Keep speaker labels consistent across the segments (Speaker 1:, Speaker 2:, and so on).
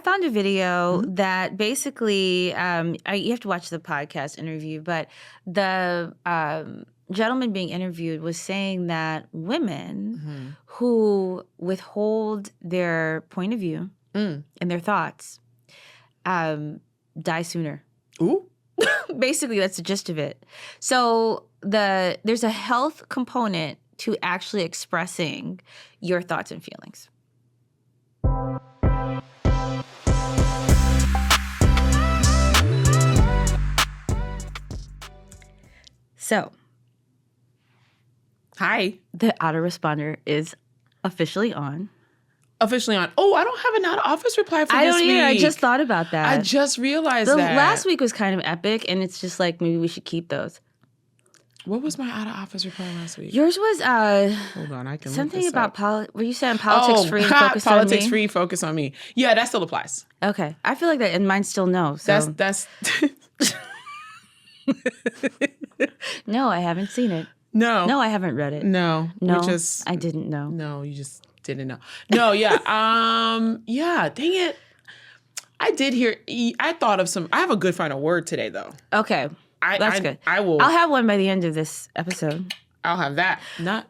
Speaker 1: found a video that basically, you have to watch the podcast interview, but the gentleman being interviewed was saying that women who withhold their point of view and their thoughts die sooner.
Speaker 2: Ooh.
Speaker 1: Basically, that's the gist of it. So there's a health component to actually expressing your thoughts and feelings. So,
Speaker 2: hi.
Speaker 1: The autoresponder is officially on.
Speaker 2: Officially on. Oh, I don't have an out-of-office reply for this week.
Speaker 1: I don't either. I just thought about that.
Speaker 2: I just realized that.
Speaker 1: Last week was kind of epic, and it's just like maybe we should keep those.
Speaker 2: What was my out-of-office reply last week?
Speaker 1: Yours was
Speaker 2: hold on, I can
Speaker 1: something
Speaker 2: look this
Speaker 1: about
Speaker 2: up.
Speaker 1: Were you saying politics free and focus on me?
Speaker 2: Politics free, focus on me. Yeah, that still applies.
Speaker 1: Okay, I feel like that, and mine still no. So.
Speaker 2: That's.
Speaker 1: No, I haven't seen it.
Speaker 2: No,
Speaker 1: I haven't read it.
Speaker 2: No,
Speaker 1: I didn't know.
Speaker 2: No, you just didn't know. No, yeah, yeah. Dang it, I did hear. I thought of some. I have a good final word today, though.
Speaker 1: Okay, that's good.
Speaker 2: I will.
Speaker 1: I'll have one by the end of this episode.
Speaker 2: I'll have that. Not.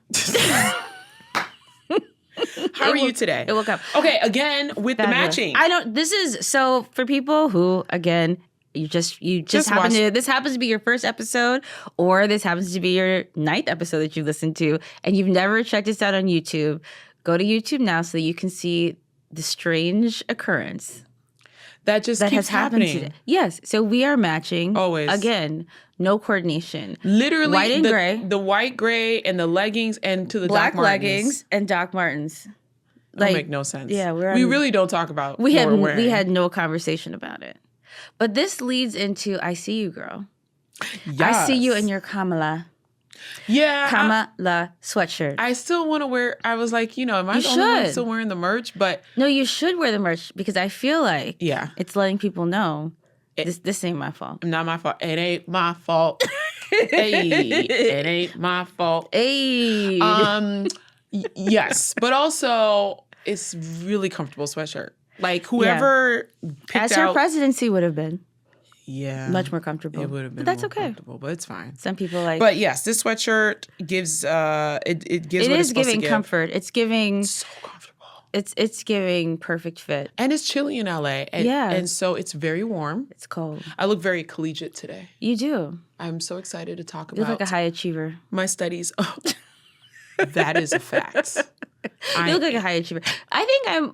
Speaker 2: How are you today?
Speaker 1: It will come.
Speaker 2: Okay, again with the matching.
Speaker 1: This is so for people who again. You just happen to, this happens to be your first episode, or this happens to be your 9th episode that you listened to, and you've never checked us out on YouTube. Go to YouTube now so that you can see the strange occurrence
Speaker 2: that keeps happening.
Speaker 1: Today. Yes, so we are matching
Speaker 2: always.
Speaker 1: Again, no coordination.
Speaker 2: Literally,
Speaker 1: white and gray,
Speaker 2: the white, gray, and the leggings, and to the
Speaker 1: black
Speaker 2: Doc Martens.
Speaker 1: leggings and Doc Martens.
Speaker 2: That make no sense.
Speaker 1: Yeah,
Speaker 2: we really don't talk about.
Speaker 1: We had no conversation about it. But this leads into I see you, girl.
Speaker 2: Yes.
Speaker 1: I see you in your Kamala.
Speaker 2: Yeah.
Speaker 1: Kamala sweatshirt.
Speaker 2: I still want to wear, I was like, am I the only one still wearing the merch? But
Speaker 1: no, you should wear the merch because I feel like it's letting people know this ain't my fault.
Speaker 2: Not my fault. It ain't my fault. Hey, it ain't my fault.
Speaker 1: Hey.
Speaker 2: Yes, but also it's really comfortable sweatshirt. Like whoever picked
Speaker 1: as her presidency would have been.
Speaker 2: Yeah.
Speaker 1: Much more comfortable.
Speaker 2: It would have been
Speaker 1: but that's
Speaker 2: more
Speaker 1: okay.
Speaker 2: comfortable, but it's fine.
Speaker 1: Some people like.
Speaker 2: But yes, this sweatshirt gives it gives
Speaker 1: it
Speaker 2: what
Speaker 1: is
Speaker 2: it's supposed
Speaker 1: giving
Speaker 2: to give.
Speaker 1: Comfort. It's giving
Speaker 2: so comfortable.
Speaker 1: It's giving perfect fit.
Speaker 2: And it's chilly in LA. And so it's very warm.
Speaker 1: It's cold.
Speaker 2: I look very collegiate today.
Speaker 1: You do.
Speaker 2: I'm so excited to talk about
Speaker 1: You look like a high achiever.
Speaker 2: My studies. Oh, that is a fact.
Speaker 1: You look like a high achiever. I think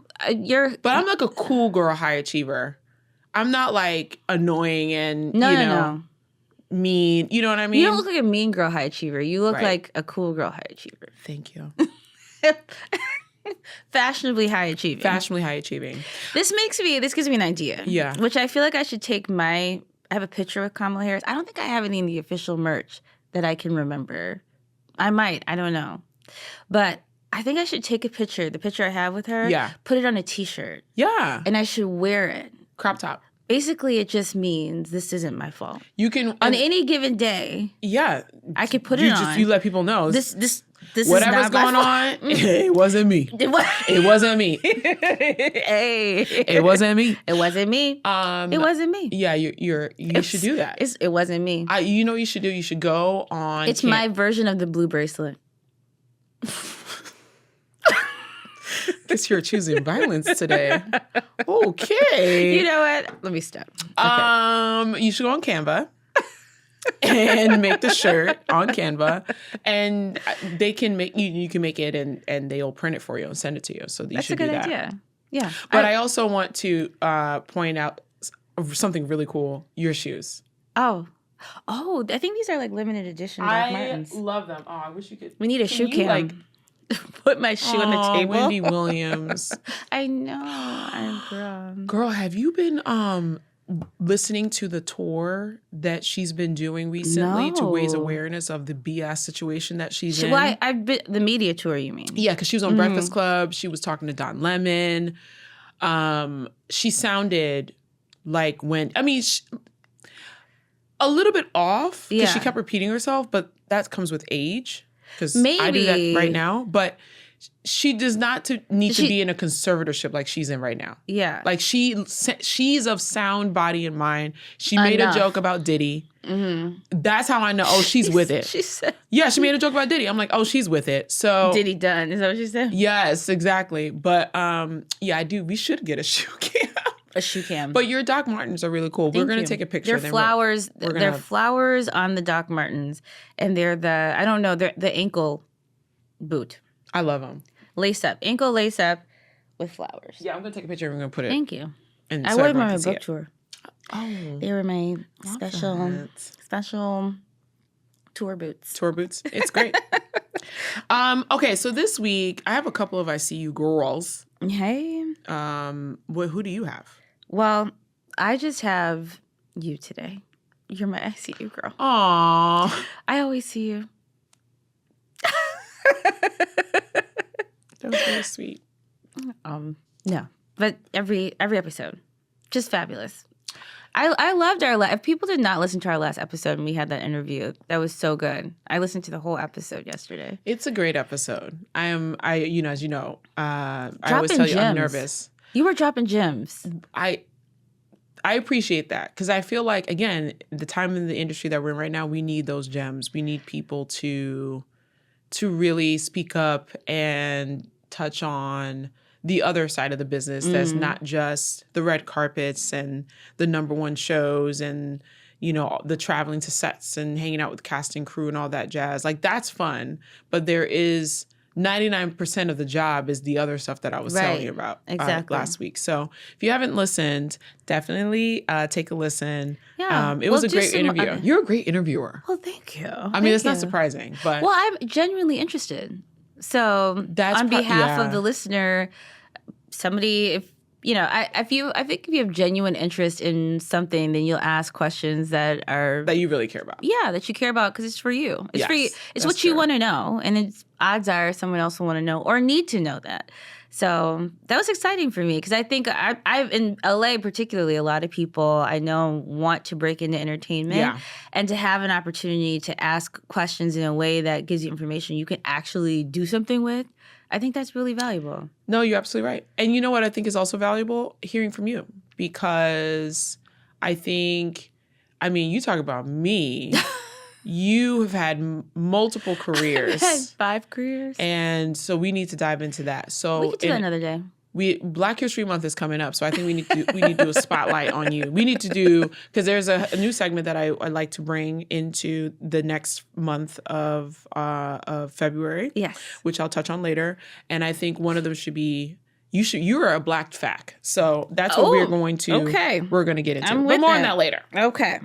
Speaker 2: But I'm like a cool girl high achiever. I'm not like annoying and
Speaker 1: no.
Speaker 2: mean. You know what I mean?
Speaker 1: You don't look like a mean girl high achiever. You look like a cool girl high achiever.
Speaker 2: Thank you.
Speaker 1: Fashionably high achieving.
Speaker 2: Fashionably high achieving.
Speaker 1: This gives me an idea.
Speaker 2: Yeah.
Speaker 1: Which I feel like I should take I have a picture with Kamala Harris. I don't think I have any in the official merch that I can remember. I might. I don't know. But I think I should take a picture, the picture I have with her, put it on a T-shirt.
Speaker 2: Yeah.
Speaker 1: And I should wear it.
Speaker 2: Crop top.
Speaker 1: Basically, it just means this isn't my fault.
Speaker 2: You can...
Speaker 1: On any given day, I could put it on.
Speaker 2: You let people know.
Speaker 1: This
Speaker 2: whatever's
Speaker 1: is not
Speaker 2: going on, it wasn't me. It wasn't me.
Speaker 1: Hey.
Speaker 2: It wasn't me.
Speaker 1: It wasn't me. It wasn't me.
Speaker 2: Yeah, you should do that.
Speaker 1: It wasn't me.
Speaker 2: You know what you should do? You should go on...
Speaker 1: It's my version of the blue bracelet.
Speaker 2: Guess you're choosing violence today. Okay.
Speaker 1: You know what? Let me stop. Okay.
Speaker 2: You should go on Canva and make the shirt on Canva, and they can make you can make it and they'll print it for you and send it to you. So you should do that.
Speaker 1: That's a good idea. Yeah.
Speaker 2: But I also want to point out something really cool. Your shoes.
Speaker 1: Oh, I think these are like limited edition Doc Martens.
Speaker 2: I love them. Oh, I wish you could.
Speaker 1: We need a shoe cam. Put my shoe on the table.
Speaker 2: Wendy Williams.
Speaker 1: I know. I'm grown.
Speaker 2: Girl, have you been listening to the tour that she's been doing recently to raise awareness of the BS situation that she's in?
Speaker 1: Well, I've been the media tour, you mean?
Speaker 2: Yeah, because she was on Breakfast Club. She was talking to Don Lemon. She sounded like a little bit off because she kept repeating herself, but that comes with age. Because I do that right now. But she does not need to be in a conservatorship like she's in right now.
Speaker 1: Yeah.
Speaker 2: Like she's of sound body and mind. She made a joke about Diddy. Mm-hmm. That's how I know, she's with it.
Speaker 1: She said.
Speaker 2: Yeah, she made a joke about Diddy. I'm like, she's with it. So
Speaker 1: Diddy done. Is that what she said?
Speaker 2: Yes, exactly. But yeah, I do. We should get a shoe cam.
Speaker 1: A shoe cam.
Speaker 2: But your Doc Martens are really cool. We're going to take a picture.
Speaker 1: They're flowers. They're flowers on the Doc Martens. And they're they're the ankle boot.
Speaker 2: I love them.
Speaker 1: Lace up. Ankle lace up with flowers.
Speaker 2: Yeah, I'm going to take a picture and we're going to put it.
Speaker 1: Thank you.
Speaker 2: And
Speaker 1: I wore them on my book tour.
Speaker 2: Oh.
Speaker 1: They were my special tour boots.
Speaker 2: Tour boots. It's great. Okay, so this week I have a couple of ICU girls.
Speaker 1: Hey.
Speaker 2: Who do you have?
Speaker 1: Well, I just have you today. You're my ICU girl.
Speaker 2: Aww.
Speaker 1: I always see you.
Speaker 2: That was very sweet.
Speaker 1: No, but every episode, just fabulous. I loved our if people did not listen to our last episode and we had that interview, that was so good. I listened to the whole episode yesterday.
Speaker 2: It's a great episode. I as you know, I always tell you I'm nervous.
Speaker 1: You were dropping gems.
Speaker 2: I appreciate that because I feel like, again, the time in the industry that we're in right now, we need those gems. We need people to really speak up and touch on the other side of the business that's not just the red carpets and the number one shows and, the traveling to sets and hanging out with cast and crew and all that jazz. Like, that's fun. But there is 99% of the job is the other stuff that I was telling you about last week. So if you haven't listened, definitely take a listen.
Speaker 1: Yeah.
Speaker 2: It was a great interview. You're a great interviewer.
Speaker 1: Well, thank you.
Speaker 2: It's not surprising, but
Speaker 1: well, I'm genuinely interested. So that's on behalf of the listener, somebody, if I think if you have genuine interest in something, then you'll ask questions that
Speaker 2: you really care about.
Speaker 1: Yeah, that you care about because it's for you. It's for you. It's what you want to know, and it's odds are someone else will want to know or need to know that. So that was exciting for me because I think I've in LA particularly, a lot of people I know want to break into entertainment and to have an opportunity to ask questions in a way that gives you information you can actually do something with. I think that's really valuable.
Speaker 2: No, you're absolutely right. And you know what I think is also valuable? Hearing from you. Because I think, you talk about me. You have had multiple careers.
Speaker 1: I've had 5 careers.
Speaker 2: And so we need to dive into that. So
Speaker 1: we can do that another day.
Speaker 2: Black History Month is coming up, so I think we need to do a spotlight on you. We need to do, because there's a new segment that I like to bring into the next month of February.
Speaker 1: Yes,
Speaker 2: which I'll touch on later. And I think one of them should be you're a Black fact. So that's what we're going to get into. But more on that later.
Speaker 1: Okay.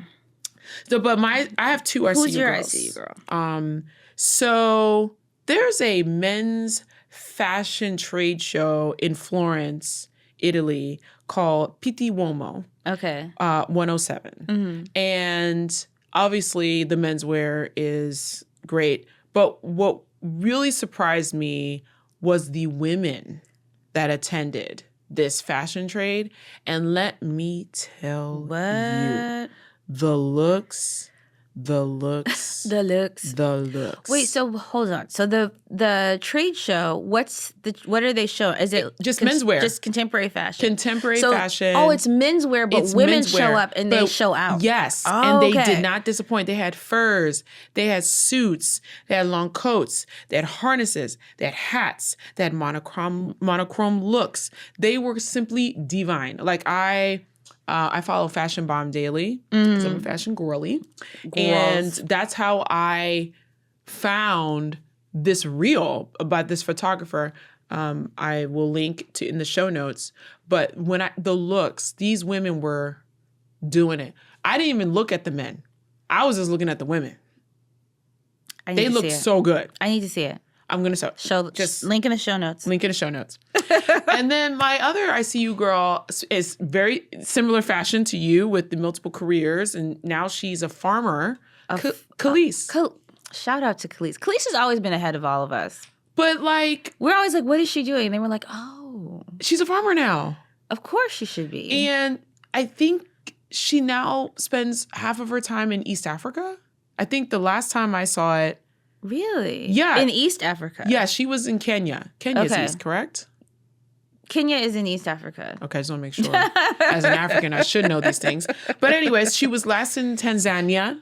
Speaker 2: So, but I have 2 ICU girls.
Speaker 1: Who's your ICU girl?
Speaker 2: So there's a men's fashion trade show in Florence, Italy, called Pitti Uomo.
Speaker 1: Okay.
Speaker 2: 107. Mm-hmm. And obviously the menswear is great. But what really surprised me was the women that attended this fashion trade. And let me tell you, the looks.
Speaker 1: Wait, so hold on. So the trade show, what are they showing? Is it
Speaker 2: just menswear?
Speaker 1: Just contemporary fashion.
Speaker 2: Fashion.
Speaker 1: Oh, it's menswear, but women show up and they show out.
Speaker 2: Yes. And they did not disappoint. They had furs, they had suits, they had long coats, they had harnesses, they had hats, they had monochrome looks. They were simply divine. Like I follow Fashion Bomb daily because I'm a fashion girly. And that's how I found this reel about this photographer. I will link to in the show notes. But the looks, these women were doing it. I didn't even look at the men. I was just looking at the women. They looked so good.
Speaker 1: I need to see it.
Speaker 2: I'm going to
Speaker 1: just link in the show notes.
Speaker 2: Link in the show notes. And then my other ICU girl is very similar fashion to you with the multiple careers. And now she's a farmer. Kelis.
Speaker 1: Shout out to Kelis. Kelis has always been ahead of all of us.
Speaker 2: But we're
Speaker 1: always like, what is she doing? And they were like, oh.
Speaker 2: She's a farmer now.
Speaker 1: Of course she should be.
Speaker 2: And I think she now spends half of her time in East Africa. I think the last time I saw it,
Speaker 1: Really?
Speaker 2: Yeah.
Speaker 1: In East Africa?
Speaker 2: Yeah, she was in Kenya. Kenya's
Speaker 1: Okay.
Speaker 2: East, correct?
Speaker 1: Kenya is in East Africa.
Speaker 2: Okay, I just want to make sure. As an African, I should know these things. But anyways, she was last in Tanzania,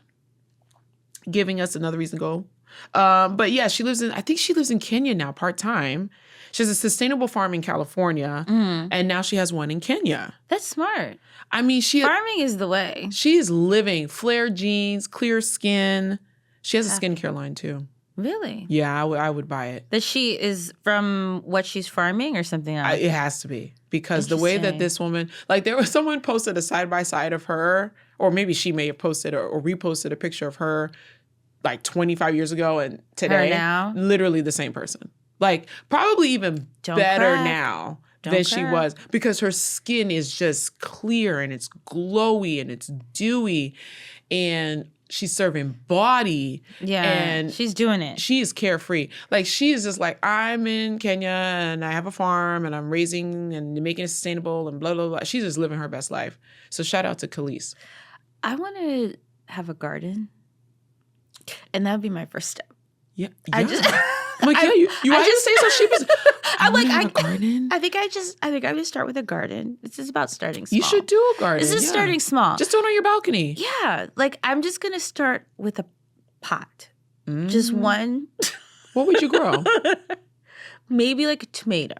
Speaker 2: giving us another reason to go. But yeah, I think she lives in Kenya now, part-time. She has a sustainable farm in California, and now she has one in Kenya.
Speaker 1: That's smart.
Speaker 2: I mean,
Speaker 1: farming is the way.
Speaker 2: She is living. Flared jeans, clear skin. She has a skincare line too.
Speaker 1: Really?
Speaker 2: Yeah, I would buy it.
Speaker 1: That she is from what she's farming or something else?
Speaker 2: It has to be. Because the way that this woman, like there was someone posted a side-by-side of her, or maybe she may have posted or reposted a picture of her like 25 years ago and today.
Speaker 1: Her now?
Speaker 2: Literally the same person. Like probably even better now than she was, because her skin is just clear and it's glowy and it's dewy, and she's serving body.
Speaker 1: Yeah,
Speaker 2: and
Speaker 1: she's doing it.
Speaker 2: She is carefree. Like she is just like, I'm in Kenya and I have a farm and I'm raising and making it sustainable and blah, blah, blah. She's just living her best life. So shout out to Kelis.
Speaker 1: I want to have a garden, and that would be my first step.
Speaker 2: Yeah.
Speaker 1: I just...
Speaker 2: I'm like, you want to say so? She was.
Speaker 1: I'm like,
Speaker 2: a garden.
Speaker 1: I think I'm gonna start with a garden. This is about starting small.
Speaker 2: You should do a garden.
Speaker 1: This is starting small.
Speaker 2: Just do it on your balcony.
Speaker 1: Yeah, like I'm just gonna start with a pot, just one.
Speaker 2: What would you grow?
Speaker 1: Maybe like a tomato.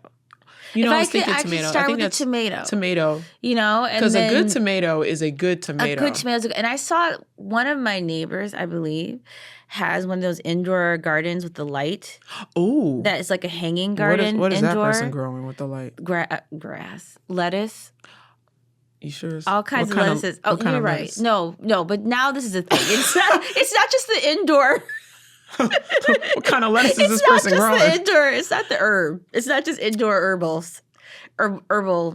Speaker 2: You know, I was thinking tomato.
Speaker 1: I think that's tomato.
Speaker 2: Tomato.
Speaker 1: You know,
Speaker 2: because a good tomato is a good tomato.
Speaker 1: A good tomato. And I saw one of my neighbors, I believe, has one of those indoor gardens with the light.
Speaker 2: Ooh.
Speaker 1: That is like a hanging garden.
Speaker 2: What is
Speaker 1: indoor.
Speaker 2: that person growing with the light?
Speaker 1: Grass, lettuce.
Speaker 2: You sure?
Speaker 1: All kinds of lettuces. You're right.
Speaker 2: Lettuce?
Speaker 1: No, but now this is the thing. It's not just the indoor.
Speaker 2: What kind of lettuce is this person growing?
Speaker 1: It's not just the indoor. It's not the herb. It's not just indoor herbal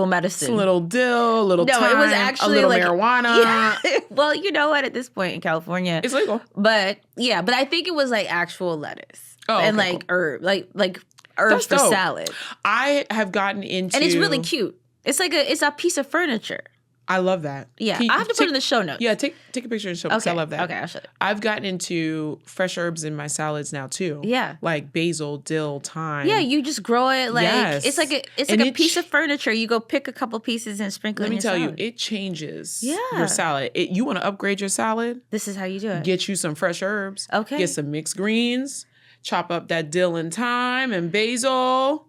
Speaker 1: medicine.
Speaker 2: It's a little dill, a little thyme,
Speaker 1: it was actually
Speaker 2: a little
Speaker 1: like,
Speaker 2: marijuana.
Speaker 1: Yeah. Well, you know what? At this point in California,
Speaker 2: it's legal.
Speaker 1: But I think it was like actual lettuce and like
Speaker 2: cool.
Speaker 1: herb, like herbs for salad.
Speaker 2: I have gotten into,
Speaker 1: and it's really cute. It's like it's a piece of furniture.
Speaker 2: I love that.
Speaker 1: Yeah, I have to put it in the show notes.
Speaker 2: Yeah, take a picture and show me.
Speaker 1: Okay.
Speaker 2: I love that.
Speaker 1: Okay, I'll show you.
Speaker 2: I've gotten into fresh herbs in my salads now too.
Speaker 1: Yeah,
Speaker 2: like basil, dill, thyme.
Speaker 1: Yeah, you just grow it like it's like a piece of furniture. You go pick a couple pieces and sprinkle.
Speaker 2: Let
Speaker 1: it
Speaker 2: me tell
Speaker 1: salad.
Speaker 2: you, it changes your salad. You want to upgrade your salad?
Speaker 1: This is how you do it.
Speaker 2: Get you some fresh herbs.
Speaker 1: Okay.
Speaker 2: Get some mixed greens. Chop up that dill and thyme and basil.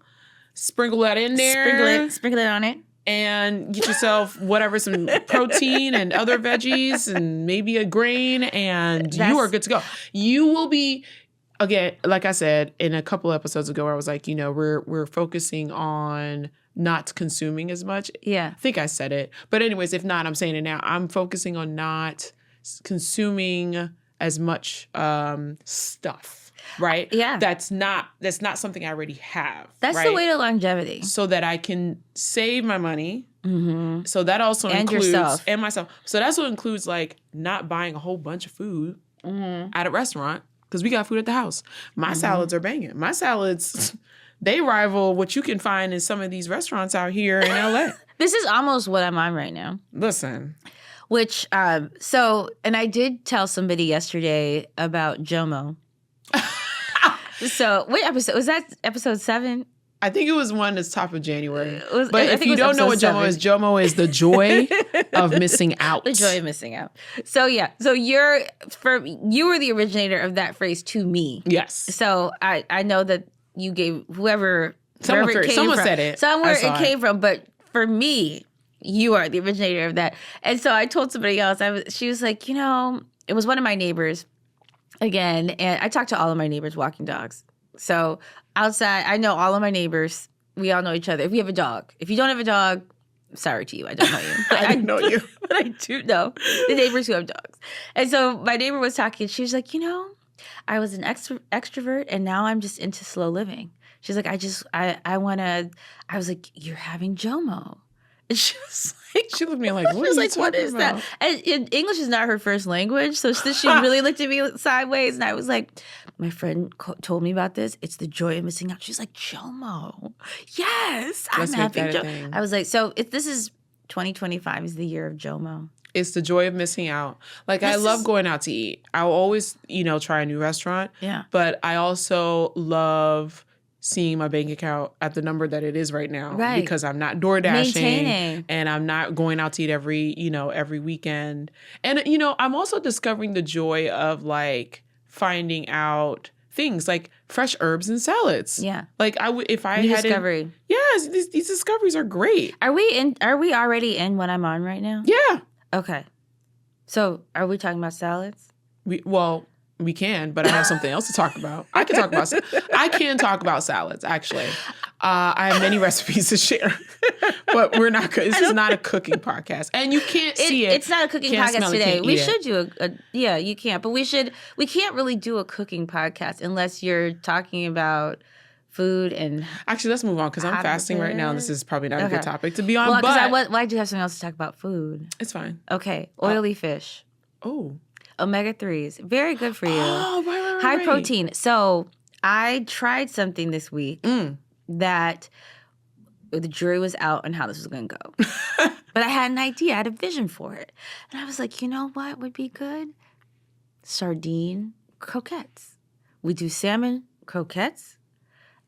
Speaker 2: Sprinkle that in there.
Speaker 1: Sprinkle it on it.
Speaker 2: And get yourself some protein and other veggies and maybe a grain, and you are good to go. You will be, again, like I said in a couple episodes ago, where I was like, we're focusing on not consuming as much.
Speaker 1: Yeah.
Speaker 2: I think I said it. But anyways, if not, I'm saying it now. I'm focusing on not consuming as much stuff. Right?
Speaker 1: Yeah.
Speaker 2: That's not something I already have.
Speaker 1: That's
Speaker 2: right?
Speaker 1: the way to longevity.
Speaker 2: So that I can save my money.
Speaker 1: Mm-hmm.
Speaker 2: So that also includes
Speaker 1: yourself.
Speaker 2: And myself. So that also includes like not buying a whole bunch of food at a restaurant, because we got food at the house. My salads are banging. My salads, they rival what you can find in some of these restaurants out here in LA.
Speaker 1: This is almost what I'm on right now.
Speaker 2: Listen.
Speaker 1: Which and I did tell somebody yesterday about Jomo. So, what episode? Was that episode 7?
Speaker 2: I think it was one that's top of January.
Speaker 1: But
Speaker 2: if you don't know what Jomo is the joy of missing out.
Speaker 1: The joy of missing out. So, yeah. So, you were the originator of that phrase to me.
Speaker 2: Yes.
Speaker 1: So, I know that you gave someone
Speaker 2: said it.
Speaker 1: Somewhere it came from. But for me, you are the originator of that. And so, I told somebody else, she was like, it was one of my neighbors. Again, and I talk to all of my neighbors walking dogs. So outside, I know all of my neighbors. We all know each other. If you have a dog. If you don't have a dog, sorry to you. I don't know you.
Speaker 2: But I know you.
Speaker 1: But I do know the neighbors who have dogs. And so my neighbor was talking. She was like, I was an extrovert and now I'm just into slow living. She's like, I was like, you're having Jomo. And she was like,
Speaker 2: she looked at me like, what is
Speaker 1: that? And English is not her first language. So she really looked at me sideways. And I was like, my friend told me about this. It's the joy of missing out. She's like, Jomo. Yes, I'm having Jomo. I was like, so this is 2025 is the year of Jomo.
Speaker 2: It's the joy of missing out. Like, I love going out to eat. I'll always, try a new restaurant.
Speaker 1: Yeah.
Speaker 2: But I also love seeing my bank account at the number that it is right now.
Speaker 1: Right.
Speaker 2: Because I'm not door dashing.
Speaker 1: Maintaining.
Speaker 2: And I'm not going out to eat every weekend. And, I'm also discovering the joy of, like, finding out things like fresh herbs and salads.
Speaker 1: Yeah.
Speaker 2: Like, if I
Speaker 1: New
Speaker 2: had
Speaker 1: discovery.
Speaker 2: Yes, these discoveries are great.
Speaker 1: Are we already in what I'm on right now?
Speaker 2: Yeah.
Speaker 1: Okay. So, are we talking about salads?
Speaker 2: We can, but I have something else to talk about. I can talk about salads, actually. I have many recipes to share, but we're not. This is not a cooking podcast, and you can't see it.
Speaker 1: It's not a cooking podcast today. We should do yeah, you can't, but we can't really do a cooking podcast unless you're talking about food and.
Speaker 2: Actually, let's move on because I'm fasting right now. This is probably not a good topic to be on.
Speaker 1: Well, because why do you have something else to talk about food?
Speaker 2: It's fine.
Speaker 1: Okay, oily fish.
Speaker 2: Oh.
Speaker 1: Omega-3s. Very good for you.
Speaker 2: Oh, right.
Speaker 1: High protein. So I tried something this week that the jury was out on how this was going to go. But I had an idea. I had a vision for it. And I was like, you know what would be good? Sardine croquettes. We do salmon croquettes.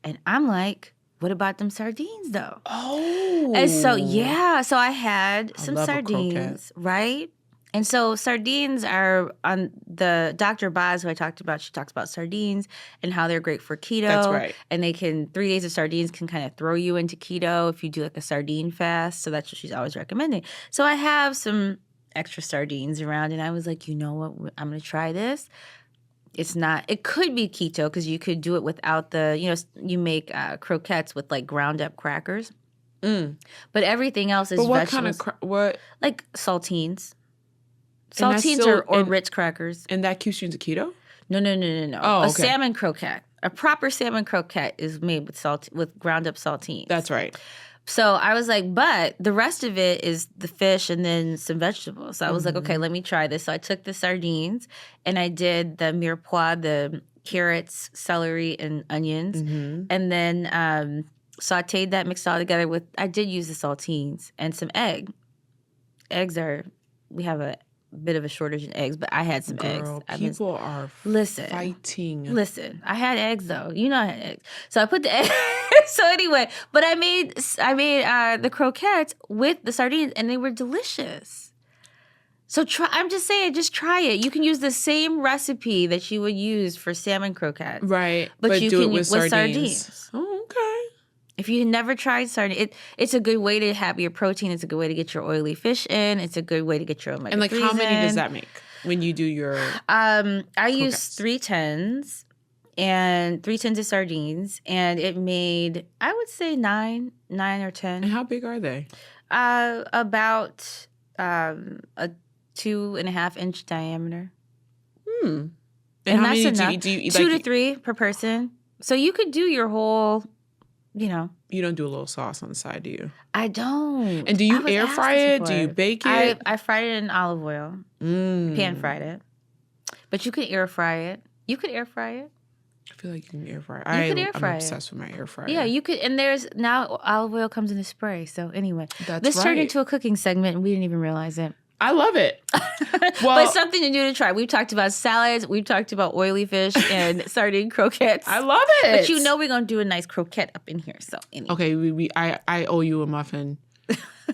Speaker 1: And I'm like, what about them sardines, though?
Speaker 2: Oh.
Speaker 1: And so, so I had some sardines, right? And so sardines are on the Dr. Boz, who I talked about. She talks about sardines and how they're great for keto.
Speaker 2: That's right.
Speaker 1: And 3 days of sardines can kind of throw you into keto if you do like a sardine fast. So that's what she's always recommending. So I have some extra sardines around, and I was like, you know what? I'm going to try this. It could be keto because you could do it without you make croquettes with like ground up crackers. But everything else is vegetables.
Speaker 2: Kind of, what?
Speaker 1: Like saltines. Saltines or Ritz crackers.
Speaker 2: And that keeps you into keto?
Speaker 1: No.
Speaker 2: Oh, okay.
Speaker 1: A salmon croquette. A proper salmon croquette is made with ground up saltines.
Speaker 2: That's right.
Speaker 1: So I was like, but the rest of it is the fish and then some vegetables. So I was like, okay, let me try this. So I took the sardines and I did the mirepoix, the carrots, celery, and onions. And then sauteed that, mixed it all together with, I did use the saltines and some egg. We have a bit of a shortage in eggs, but I had some eggs.
Speaker 2: People are fighting.
Speaker 1: Listen, I had eggs though. I had eggs. So I put the eggs. So anyway, but I made the croquettes with the sardines, and they were delicious. So I'm just saying, just try it. You can use the same recipe that you would use for salmon croquettes,
Speaker 2: right?
Speaker 1: But you
Speaker 2: do
Speaker 1: can
Speaker 2: it with
Speaker 1: sardines.
Speaker 2: Oh, okay.
Speaker 1: If you never tried sardine, it's a good way to have your protein. It's a good way to get your oily fish in. It's a good way to get your omega-3s in.
Speaker 2: And like, how many does that make when you do your?
Speaker 1: I use 3 tins and 3 tins of sardines, and it made, I would say 9 or 10.
Speaker 2: And how big are they?
Speaker 1: About a 2.5 inch diameter.
Speaker 2: And how
Speaker 1: that's
Speaker 2: many do you eat?
Speaker 1: 2 to 3 per person. So you could do your whole. You
Speaker 2: don't do a little sauce on the side, do you?
Speaker 1: I don't.
Speaker 2: And do you air fry it? Do you bake it?
Speaker 1: I fried it in olive oil. Pan fried it. But you could air fry it. You could air fry it.
Speaker 2: I feel like you can air fry it.
Speaker 1: I'm
Speaker 2: obsessed with my air fryer.
Speaker 1: Yeah, you could. And there's now olive oil comes in a spray. So anyway,
Speaker 2: this
Speaker 1: turned into a cooking segment, and we didn't even realize it.
Speaker 2: I love it.
Speaker 1: Well, but something to do to try. We've talked about salads. We've talked about oily fish and sardine croquettes.
Speaker 2: I love it.
Speaker 1: But we're going to do a nice croquette up in here. So anyway.
Speaker 2: Okay, I owe you a muffin.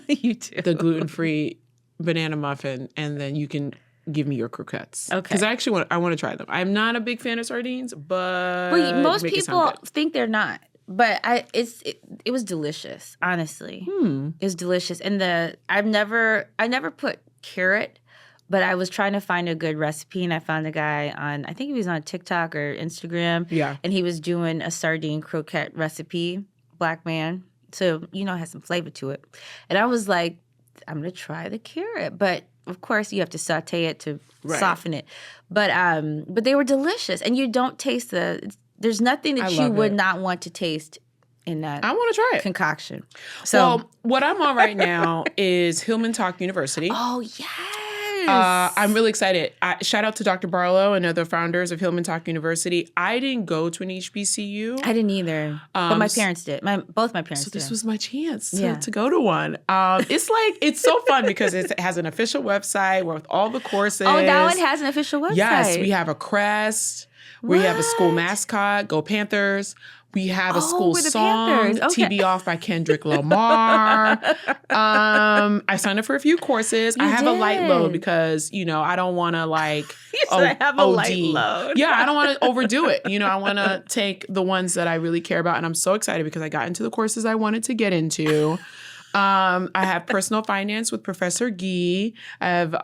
Speaker 1: You too.
Speaker 2: The gluten-free banana muffin, and then you can give me your croquettes.
Speaker 1: Okay.
Speaker 2: Because I want to try them. I'm not a big fan of sardines, but
Speaker 1: most people think they're not. But it was delicious, honestly. It was delicious. And I never put carrot, but I was trying to find a good recipe, and I found a guy on, I think he was on TikTok or Instagram.
Speaker 2: Yeah.
Speaker 1: And he was doing a sardine croquette recipe, black man. So, it has some flavor to it. And I was like, I'm going to try the carrot. But of course, you have to saute it to soften it. But they were delicious. And you don't taste there's nothing that you would not want to taste in that.
Speaker 2: I want to try it.
Speaker 1: Concoction. So,
Speaker 2: what I'm on right now is Hillmantok University.
Speaker 1: Oh, yes.
Speaker 2: I'm really excited. Shout out to Dr. Barlow and other founders of Hillmantok University. I didn't go to an HBCU.
Speaker 1: I didn't either, but my parents did. Both my parents
Speaker 2: So
Speaker 1: did.
Speaker 2: this was my chance to go to one. It's so fun because it has an official website with all the courses.
Speaker 1: Oh, that one has an official website.
Speaker 2: Yes, we have a crest. We have a school mascot. Go Panthers. We have a school song, TB Off by Kendrick Lamar. I signed up for a few courses. I have a light load because, I don't want to
Speaker 1: I have a light load.
Speaker 2: Yeah, I don't want to overdo it. I want to take the ones that I really care about. And I'm so excited because I got into the courses I wanted to get into. I have personal finance with Professor Gee. I have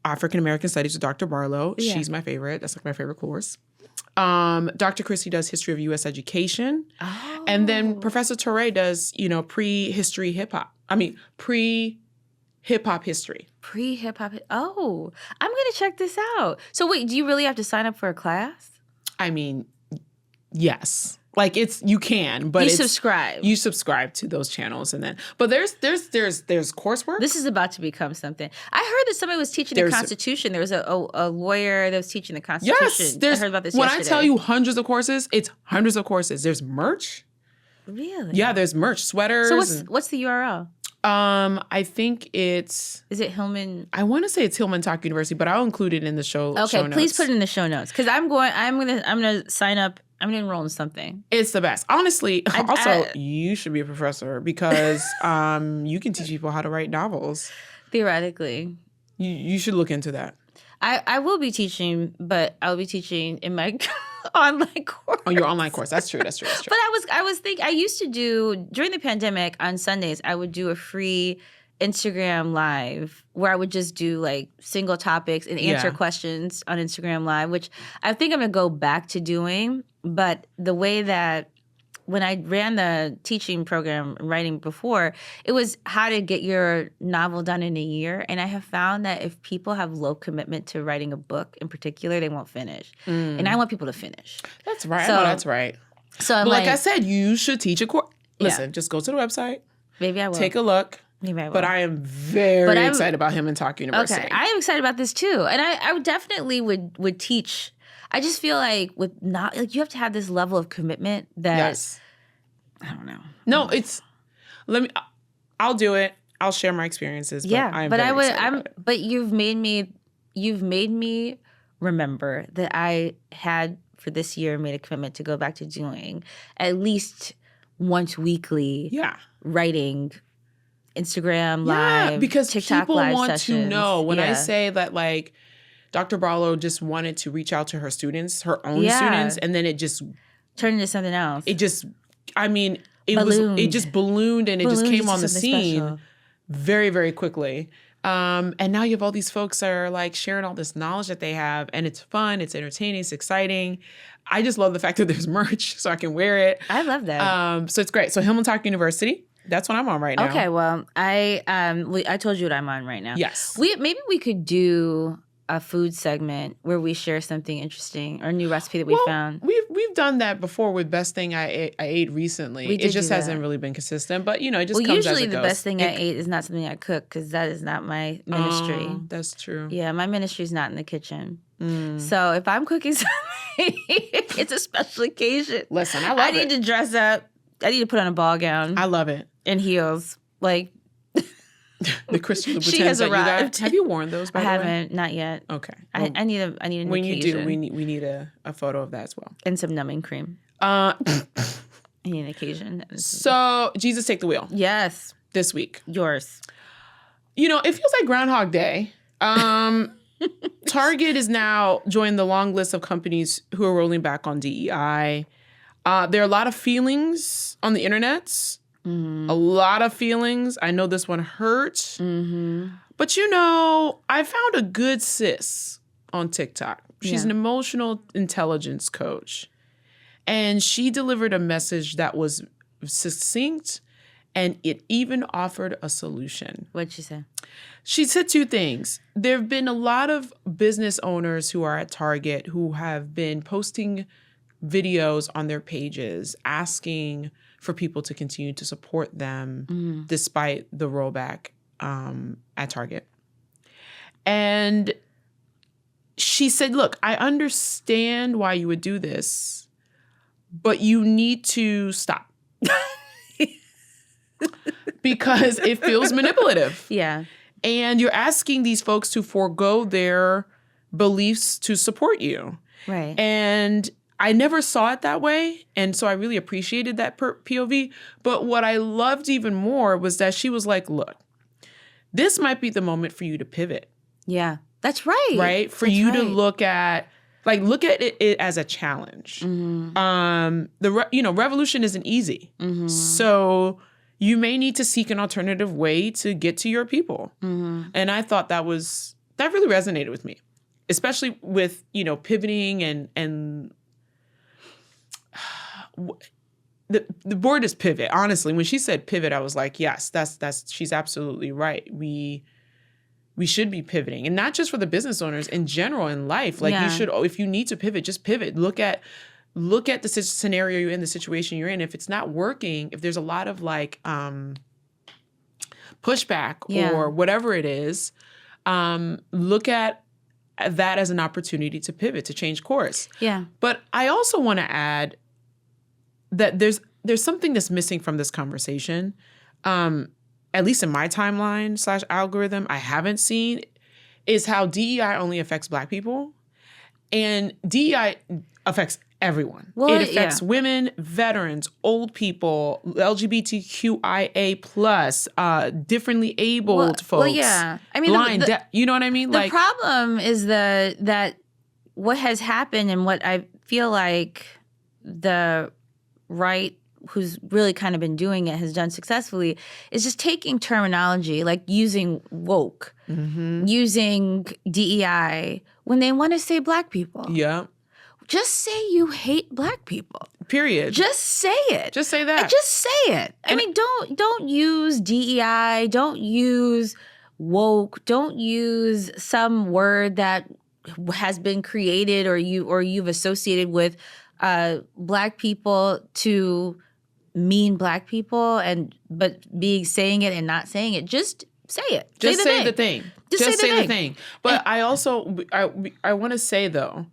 Speaker 2: African American Studies with Dr. Barlow. Yeah. She's my favorite. That's like my favorite course. Dr. Christie does history of U.S. education. Oh. And then Professor Torre does, pre-hip-hop history.
Speaker 1: Pre-hip-hop. Oh, I'm going to check this out. So wait, do you really have to sign up for a class?
Speaker 2: I mean, yes. Like you can, but
Speaker 1: subscribe.
Speaker 2: You subscribe to those channels, but there's coursework.
Speaker 1: This is about to become something. I heard that somebody was teaching the Constitution. There was a lawyer that was teaching the Constitution. Yes, I heard about this yesterday.
Speaker 2: When I tell you hundreds of courses, it's hundreds of courses. There's merch.
Speaker 1: Really?
Speaker 2: Yeah, there's merch, sweaters.
Speaker 1: So what's the URL?
Speaker 2: I think it's...
Speaker 1: Is it Hillman?
Speaker 2: I want to say it's Hillmantok University, but I'll include it in the show notes.
Speaker 1: Okay, please put it in the show notes because I'm gonna sign up. I'm going to enroll in something.
Speaker 2: It's the best. Honestly, you should be a professor because you can teach people how to write novels.
Speaker 1: Theoretically.
Speaker 2: You should look into that.
Speaker 1: I will be teaching, but I'll be teaching in my online course.
Speaker 2: Oh, your online course. That's true. But
Speaker 1: I was thinking, I used to do, during the pandemic on Sundays, I would do a free Instagram Live where I would just do like single topics and answer questions on Instagram Live, which I think I'm going to go back to doing. But the way that when I ran the teaching program writing before, it was how to get your novel done in a year. And I have found that if people have low commitment to writing a book in particular, they won't finish. And I want people to finish.
Speaker 2: That's right. That's right.
Speaker 1: So
Speaker 2: like I said, you should teach a course. Listen, just go to the website.
Speaker 1: Maybe I will.
Speaker 2: Take a look.
Speaker 1: Maybe I will.
Speaker 2: But I am very excited about Hillmantok University.
Speaker 1: Okay, I am excited about this too. And I definitely would teach. I just feel like you have to have this level of commitment that I don't know.
Speaker 2: No, I'll do it. I'll share my experiences. But
Speaker 1: but you've made me remember that I had for this year made a commitment to go back to doing at least once weekly writing Instagram Live,
Speaker 2: because
Speaker 1: TikTok
Speaker 2: people
Speaker 1: live
Speaker 2: want
Speaker 1: sessions.
Speaker 2: to know. When I say that, like, Dr. Barlow just wanted to reach out to her students, her own students, and then it just
Speaker 1: turned into something else.
Speaker 2: It just, it just ballooned and it just came on the scene very, very quickly. And now you have all these folks that are like sharing all this knowledge that they have, and it's fun, it's entertaining, it's exciting. I just love the fact that there's merch so I can wear it.
Speaker 1: I love that.
Speaker 2: So it's great. So Hillmantok University. That's what I'm on right now.
Speaker 1: Okay, well, I told you what I'm on right now.
Speaker 2: Yes.
Speaker 1: Maybe we could do a food segment where we share something interesting or a new recipe that we found.
Speaker 2: We've done that before with Best Thing I ate recently. It just hasn't really been consistent, but it just comes as it goes.
Speaker 1: Usually the best thing I ate is not something I cook because that is not my ministry.
Speaker 2: That's true.
Speaker 1: Yeah, my ministry is not in the kitchen. So if I'm cooking something, it's a special occasion.
Speaker 2: Listen, I love it.
Speaker 1: I need to dress up. I need to put on a ball gown.
Speaker 2: I love it.
Speaker 1: And heels. Like
Speaker 2: the Christian Louboutins she has arrived. Have you worn those? By the way?
Speaker 1: I haven't, not yet.
Speaker 2: Okay,
Speaker 1: I need a new
Speaker 2: when
Speaker 1: occasion.
Speaker 2: you do, we need a photo of that as well,
Speaker 1: and some numbing cream. I need an occasion.
Speaker 2: So Jesus Take the Wheel.
Speaker 1: Yes,
Speaker 2: this week.
Speaker 1: Yours.
Speaker 2: It feels like Groundhog Day. Target is now joined the long list of companies who are rolling back on DEI. There are a lot of feelings on the internet. A lot of feelings. I know this one hurt. But I found a good sis on TikTok. She's an emotional intelligence coach. And she delivered a message that was succinct and it even offered a solution.
Speaker 1: What'd she say?
Speaker 2: She said two things. There have been a lot of business owners who are at Target who have been posting videos on their pages asking for people to continue to support them despite the rollback at Target. And she said, look, I understand why you would do this, but you need to stop. Because it feels manipulative.
Speaker 1: Yeah.
Speaker 2: And you're asking these folks to forego their beliefs to support you.
Speaker 1: Right.
Speaker 2: And I never saw it that way. And so I really appreciated that POV. But what I loved even more was that she was like, look, this might be the moment for you to pivot.
Speaker 1: Yeah. That's right.
Speaker 2: Right? For
Speaker 1: That's
Speaker 2: you to
Speaker 1: right.
Speaker 2: look at it as a challenge. Revolution isn't easy. So you may need to seek an alternative way to get to your people. And I thought that really resonated with me, especially with, pivoting and the word is pivot. Honestly, when she said pivot, I was like, yes, she's absolutely right. We should be pivoting, and not just for the business owners, in general in life. Like you should, if you need to pivot, just pivot. Look at the scenario you're in, the situation you're in. If it's not working, if there's a lot of pushback or whatever it is, look at that as an opportunity to pivot, to change course.
Speaker 1: Yeah.
Speaker 2: But I also want to add that there's something that's missing from this conversation. At least in my timeline / algorithm, I haven't seen, is how DEI only affects Black people. And DEI affects everyone.
Speaker 1: Well,
Speaker 2: it affects women, veterans, old people, LGBTQIA+, differently abled folks.
Speaker 1: Well, yeah. I mean,
Speaker 2: blind, deaf, you know what I mean?
Speaker 1: The problem is that what has happened, and what I feel like the right, who's really kind of been doing it, has done successfully, is just taking terminology like using woke, using DEI when they want to say Black people.
Speaker 2: Yeah.
Speaker 1: Just say you hate Black people.
Speaker 2: Period.
Speaker 1: Just say it.
Speaker 2: Just say that.
Speaker 1: Just say it. I mean, don't use DEI. Don't use woke. Don't use some word that has been created or you've associated with Black people to mean Black people, but saying it and not saying it. Just say it.
Speaker 2: Just say the thing. Just say the thing. But I also I want to say though,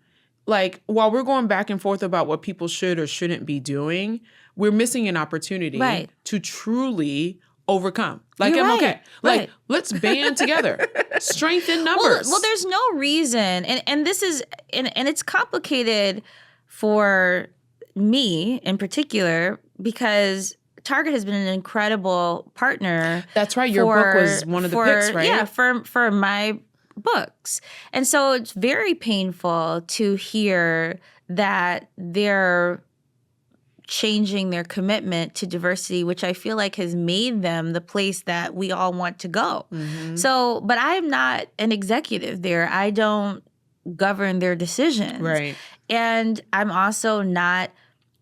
Speaker 2: while we're going back and forth about what people should or shouldn't be doing, we're missing an opportunity to truly overcome.
Speaker 1: MLK. Right.
Speaker 2: Let's band together. Strengthen numbers.
Speaker 1: Well, there's no reason, and this is and it's complicated for me in particular, because Target has been an incredible partner.
Speaker 2: That's right. Your book was one of the picks, right?
Speaker 1: Yeah, for my books. And so it's very painful to hear that they're changing their commitment to diversity, which I feel like has made them the place that we all want to go. So, but I'm not an executive there. I don't govern their decisions.
Speaker 2: Right.
Speaker 1: And I'm also not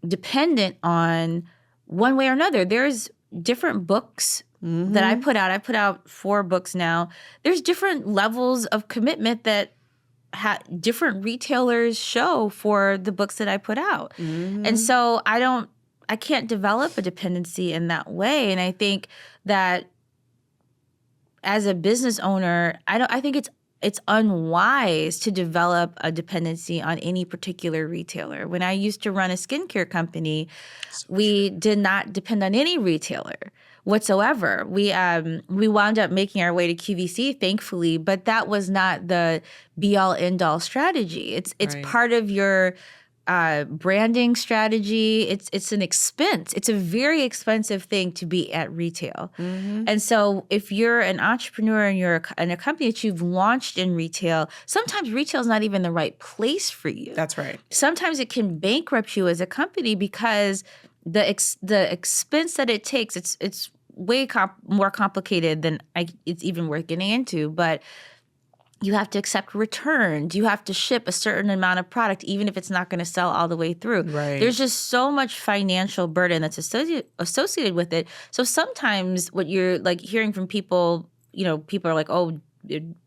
Speaker 1: dependent on one way or another. There's different books that I put out. I put out 4 books now. There's different levels of commitment that different retailers show for the books that I put out. And so I can't develop a dependency in that way. And I think that as a business owner, I think it's unwise to develop a dependency on any particular retailer. When I used to run a skincare company, we did not depend on any retailer whatsoever. We wound up making our way to QVC, thankfully, but that was not the be-all, end-all strategy. It's part of your branding strategy. It's an expense. It's a very expensive thing to be at retail. And so if you're an entrepreneur and you're in a company that you've launched in retail, sometimes retail is not even the right place for you.
Speaker 2: That's right.
Speaker 1: Sometimes it can bankrupt you as a company because the expense that it takes, it's way more complicated than it's even worth getting into, but you have to accept returns. You have to ship a certain amount of product, even if it's not going to sell all the way through.
Speaker 2: Right.
Speaker 1: There's just so much financial burden that's associated with it. So sometimes what you're hearing from people, people are like, oh,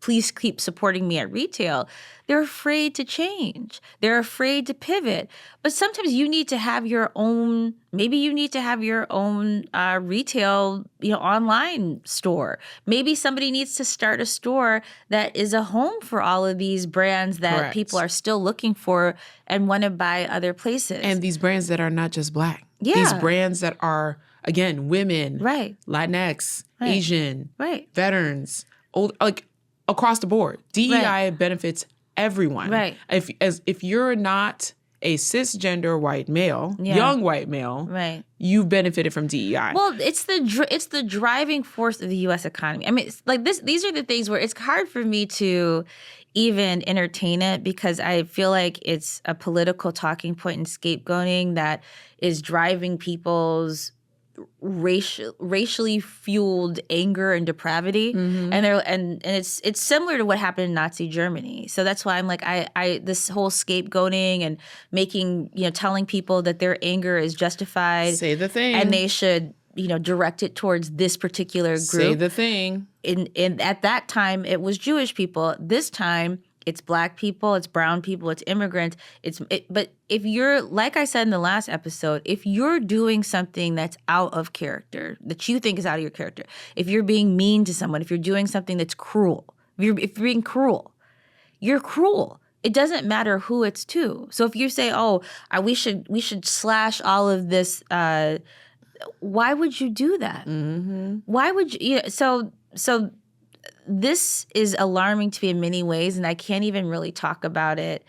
Speaker 1: please keep supporting me at retail. They're afraid to change. They're afraid to pivot. But sometimes you need to have your own, maybe you need to have your own retail, online store. Maybe somebody needs to start a store that is a home for all of these brands that
Speaker 2: Correct.
Speaker 1: people are still looking for and want to buy other places.
Speaker 2: And these brands that are not just Black.
Speaker 1: Yeah.
Speaker 2: These brands that are, again, women,
Speaker 1: right.
Speaker 2: Latinx,
Speaker 1: Right.
Speaker 2: Asian,
Speaker 1: right.
Speaker 2: veterans, old, like across the board. DEI benefits everyone.
Speaker 1: Right.
Speaker 2: If you're not a cisgender white male, young white male,
Speaker 1: right.
Speaker 2: you've benefited from DEI.
Speaker 1: Well, it's the driving force of the U.S. economy. I mean, it's like these are the things where it's hard for me to even entertain it because I feel like it's a political talking point and scapegoating that is driving people's racially fueled anger and depravity, and it's similar to what happened in Nazi Germany. So that's why I'm like I this whole scapegoating and making telling people that their anger is justified.
Speaker 2: Say the thing,
Speaker 1: and they should direct it towards this particular group.
Speaker 2: Say the thing.
Speaker 1: In at that time it was Jewish people. This time it's Black people, it's brown people, it's immigrants. But if you're, like I said in the last episode, if you're doing something that's out of character, that you think is out of your character, if you're being mean to someone, if you're doing something that's cruel, if you're being cruel, you're cruel. It doesn't matter who it's to. So if you say, we should slash all of this, why would you do that?
Speaker 2: Mm-hmm.
Speaker 1: Why would you? So. This is alarming to me in many ways, and I can't even really talk about it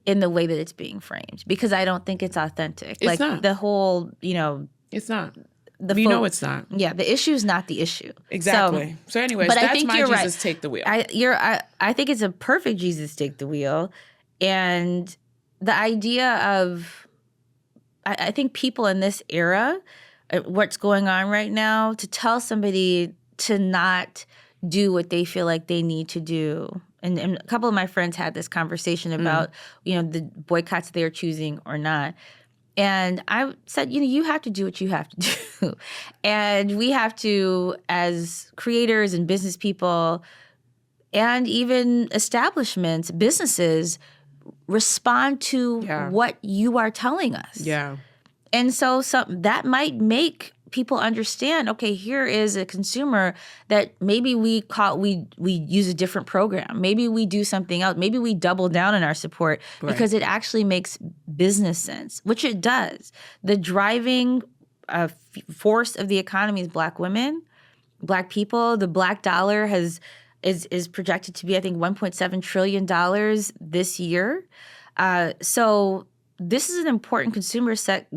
Speaker 1: in the way that it's being framed because I don't think it's authentic.
Speaker 2: It's not.
Speaker 1: The whole,
Speaker 2: it's not. It's not.
Speaker 1: Yeah, the issue is not the issue.
Speaker 2: Exactly. So anyways,
Speaker 1: but
Speaker 2: that's
Speaker 1: I think
Speaker 2: my
Speaker 1: you're
Speaker 2: Jesus
Speaker 1: right.
Speaker 2: take the wheel.
Speaker 1: I think it's a perfect Jesus take the wheel, and the idea of I think people in this era, what's going on right now, to tell somebody to not do what they feel like they need to do. And a couple of my friends had this conversation about, the boycotts they're choosing or not. And I said, you have to do what you have to do. And we have to, as creators and business people, and even establishments, businesses, respond to what you are telling us.
Speaker 2: Yeah.
Speaker 1: And so that might make people understand, okay, here is a consumer that maybe we use a different program. Maybe we do something else. Maybe we double down on our support because it actually makes business sense, which it does. The driving force of the economy is Black women, Black people. The Black dollar is projected to be, I think, $1.7 trillion this year. So this is an important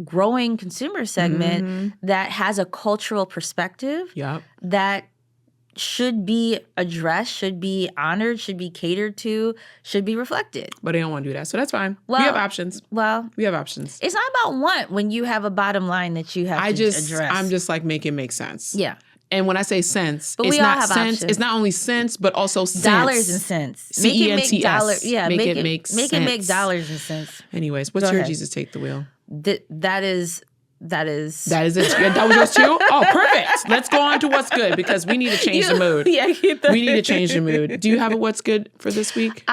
Speaker 1: growing consumer segment that has a cultural perspective that should be addressed, should be honored, should be catered to, should be reflected.
Speaker 2: But they don't want to do that, so that's fine. We have options.
Speaker 1: Well,
Speaker 2: we have options.
Speaker 1: It's not about want when you have a bottom line that you have to address.
Speaker 2: I'm just like, make it make sense.
Speaker 1: Yeah.
Speaker 2: And when I say cents,
Speaker 1: but
Speaker 2: it's not cents.
Speaker 1: Options.
Speaker 2: It's not only cents, but also cents.
Speaker 1: Dollars and cents.
Speaker 2: CENTS.
Speaker 1: Make dollars. Yeah,
Speaker 2: make it make sense.
Speaker 1: Make it make dollars and cents.
Speaker 2: Anyways, what's your Jesus take the wheel?
Speaker 1: That is it.
Speaker 2: That was yours too? Oh, perfect. Let's go on to what's good because we need to change the mood. We need to change the mood. Do you have a what's good for this week?